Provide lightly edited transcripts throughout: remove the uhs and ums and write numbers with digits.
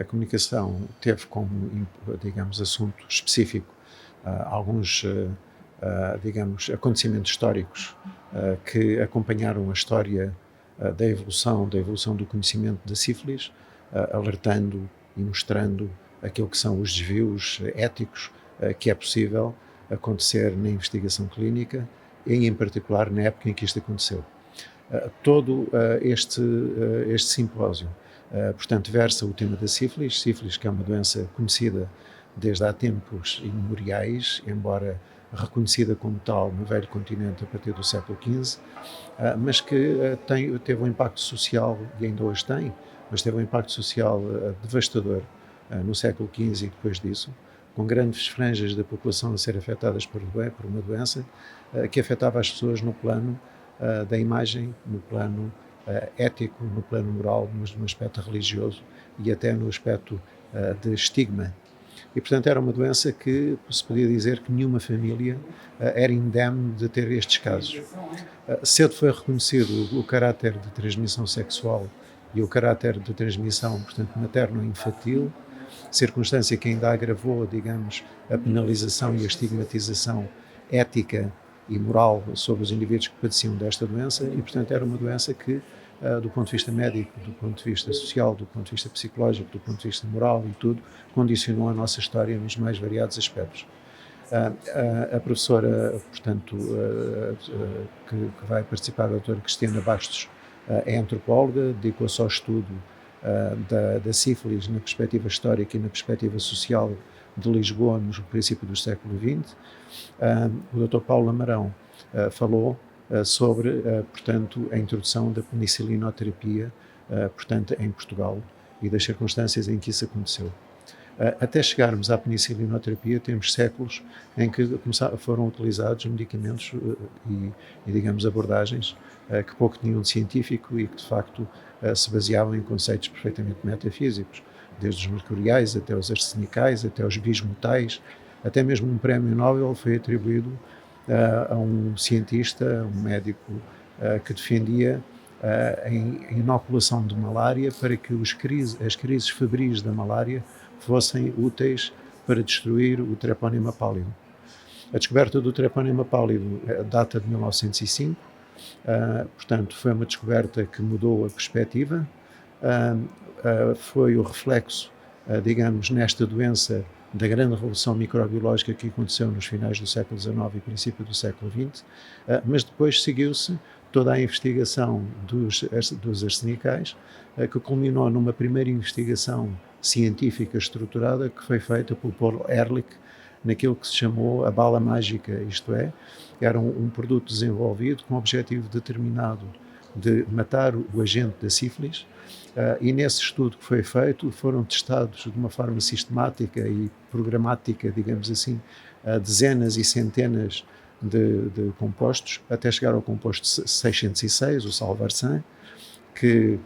a comunicação teve como, digamos, assunto específico alguns, digamos, acontecimentos históricos que acompanharam a história da evolução do conhecimento da sífilis, alertando e mostrando aquilo que são os desvios éticos que é possível acontecer na investigação clínica e, em particular, na época em que isto aconteceu. Todo este simpósio, portanto, versa o tema da sífilis, que é uma doença conhecida desde há tempos imemoriais, embora reconhecida como tal no velho continente a partir do século XV, mas que teve um impacto social, e ainda hoje tem, mas teve um impacto social devastador no século XV e depois disso, com grandes franjas da população a ser afetadas por uma doença que afetava as pessoas no plano da imagem, no plano ético, no plano moral, no aspecto religioso e até no aspecto de estigma. E, portanto, era uma doença que se podia dizer que nenhuma família era indemne de ter estes casos. Cedo foi reconhecido o caráter de transmissão sexual e o caráter de transmissão, portanto, materno-infantil, circunstância que ainda agravou, digamos, a penalização e a estigmatização ética e moral sobre os indivíduos que padeciam desta doença e, portanto, era uma doença que, do ponto de vista médico, do ponto de vista social, do ponto de vista psicológico, do ponto de vista moral e tudo, condicionou a nossa história nos mais variados aspectos. A professora, portanto, que vai participar, a doutora Cristiana Bastos, é antropóloga, dedicou-se ao estudo da sífilis na perspectiva histórica e na perspectiva social de Lisboa no princípio do século XX. O Dr. Paulo Amarão falou sobre, portanto, a introdução da penicilinoterapia, portanto, em Portugal e das circunstâncias em que isso aconteceu. Até chegarmos à penicilinoterapia, temos séculos em que foram utilizados medicamentos e, digamos, abordagens que pouco tinham de científico e que, de facto, se baseavam em conceitos perfeitamente metafísicos, desde os mercuriais até os arsenicais, até os bismutais, até mesmo um prémio Nobel foi atribuído a um cientista, um médico, que defendia a inoculação de malária para que as crises febris da malária fossem úteis para destruir o Treponema pálido. A descoberta do Treponema pálido data de 1905, portanto, foi uma descoberta que mudou a perspectiva, foi o reflexo, digamos, nesta doença da grande revolução microbiológica que aconteceu nos finais do século XIX e princípio do século XX, mas depois seguiu-se toda a investigação dos arsenicais, que culminou numa primeira investigação científica estruturada que foi feita por Paul Ehrlich naquilo que se chamou a bala mágica, isto é, era um produto desenvolvido com o objetivo determinado de matar o agente da sífilis, e nesse estudo que foi feito foram testados de uma forma sistemática e programática, digamos assim, dezenas e centenas de compostos, até chegar ao composto 606, o Salvarsan, que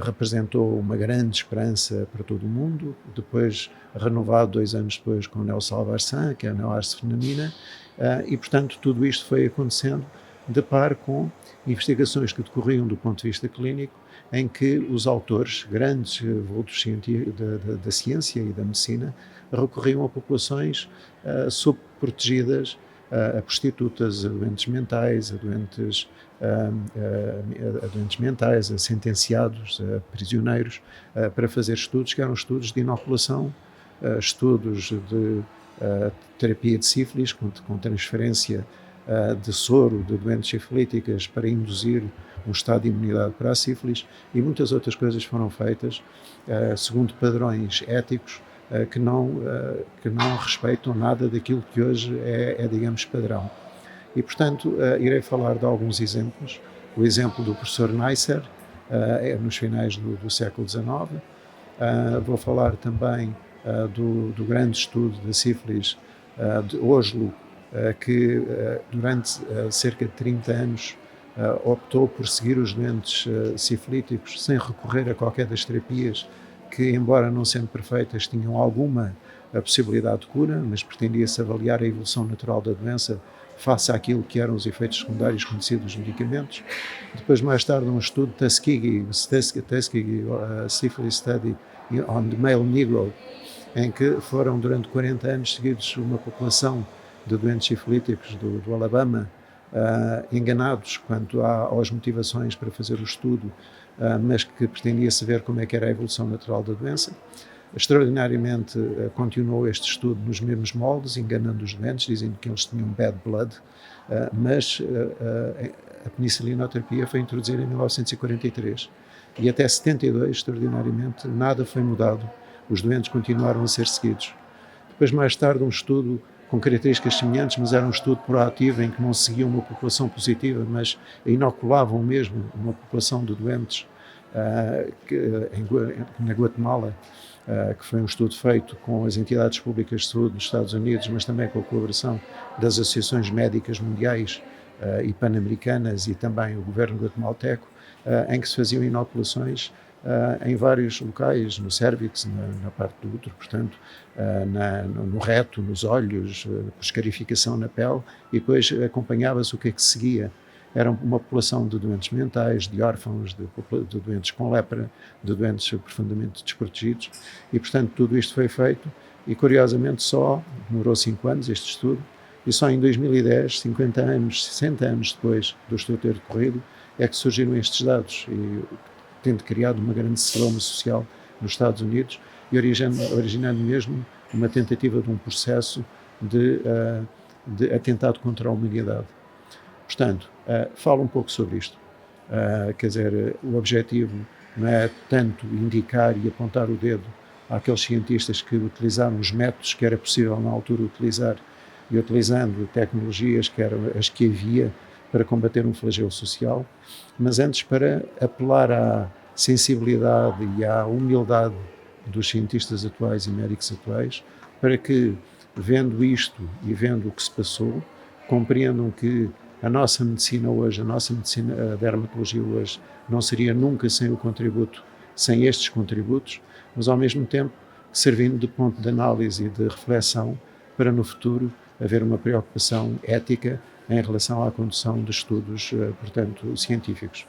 representou uma grande esperança para todo o mundo, depois renovado 2 anos depois com o Neosalvarsan, que é a neoarsefenamina, e portanto tudo isto foi acontecendo de par com investigações que decorriam do ponto de vista clínico, em que os autores, grandes vultos da ciência e da medicina, recorriam a populações subprotegidas, a prostitutas, a doentes mentais, a doentes mentais, a sentenciados, a prisioneiros, para fazer estudos que eram estudos de inoculação, estudos de terapia de sífilis, com transferência de soro de doentes sifilíticas para induzir um estado de imunidade para a sífilis, e muitas outras coisas foram feitas segundo padrões éticos que não respeitam nada daquilo que hoje é, digamos, padrão. E, portanto, irei falar de alguns exemplos. O exemplo do professor Neisser, nos finais do século XIX. Vou falar também do grande estudo da sífilis de Oslo, que durante cerca de 30 anos optou por seguir os doentes sifilíticos sem recorrer a qualquer das terapias que, embora não sendo perfeitas, tinham alguma possibilidade de cura, mas pretendia-se avaliar a evolução natural da doença face àquilo que eram os efeitos secundários conhecidos dos medicamentos. Depois, mais tarde, um estudo Tuskegee Syphilis Study on the Male Negro, em que foram durante 40 anos seguidos uma população de doentes sifilíticos do Alabama, enganados quanto às motivações para fazer o estudo, mas que pretendia-se ver como é que era a evolução natural da doença. Extraordinariamente continuou este estudo nos mesmos moldes, enganando os doentes, dizendo que eles tinham bad blood, mas a penicilinoterapia foi introduzida em 1943 e até 72, extraordinariamente, nada foi mudado, os doentes continuaram a ser seguidos. Depois, mais tarde, um estudo com características semelhantes, mas era um estudo proativo em que não seguiam uma população positiva, mas inoculavam mesmo uma população de doentes na Guatemala, que foi um estudo feito com as entidades públicas de saúde dos Estados Unidos, mas também com a colaboração das associações médicas mundiais e pan-americanas e também o governo guatemalteco, em que se faziam inoculações em vários locais, no cérvix, na parte do útero, portanto, no reto, nos olhos, por escarificação na pele, e depois acompanhava-se o que é que seguia. Era uma população de doentes mentais, de órfãos, de doentes com lepra, de doentes profundamente desprotegidos, e, portanto, tudo isto foi feito, e, curiosamente, só demorou 5 anos este estudo, e só em 2010, 50 anos, 60 anos depois do estudo ter decorrido, é que surgiram estes dados, e tendo criado uma grande celeuma social nos Estados Unidos e originando mesmo uma tentativa de um processo de atentado contra a humanidade. Portanto, falo um pouco sobre isto. Quer dizer, o objetivo não é tanto indicar e apontar o dedo àqueles cientistas que utilizaram os métodos que era possível na altura utilizar e utilizando tecnologias que eram as que havia para combater um flagelo social, mas antes para apelar à sensibilidade e à humildade dos cientistas atuais e médicos atuais, para que, vendo isto e vendo o que se passou, compreendam que a nossa medicina hoje, a dermatologia hoje, não seria nunca sem estes contributos, mas ao mesmo tempo servindo de ponto de análise e de reflexão para no futuro haver uma preocupação ética em relação à condução de estudos, portanto, científicos.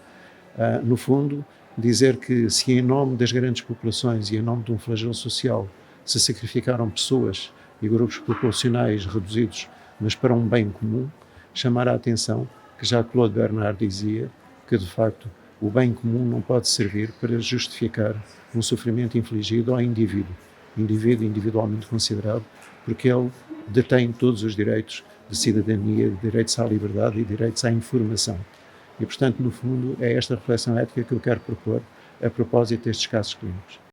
No fundo, dizer que se em nome das grandes populações e em nome de um flagelo social se sacrificaram pessoas e grupos populacionais reduzidos, mas para um bem comum, chamar a atenção que já Claude Bernard dizia que, de facto, o bem comum não pode servir para justificar um sofrimento infligido ao indivíduo individualmente considerado, porque ele detém todos os direitos de cidadania, direitos à liberdade e direitos à informação. E, portanto, no fundo, é esta reflexão ética que eu quero propor a propósito destes casos clínicos.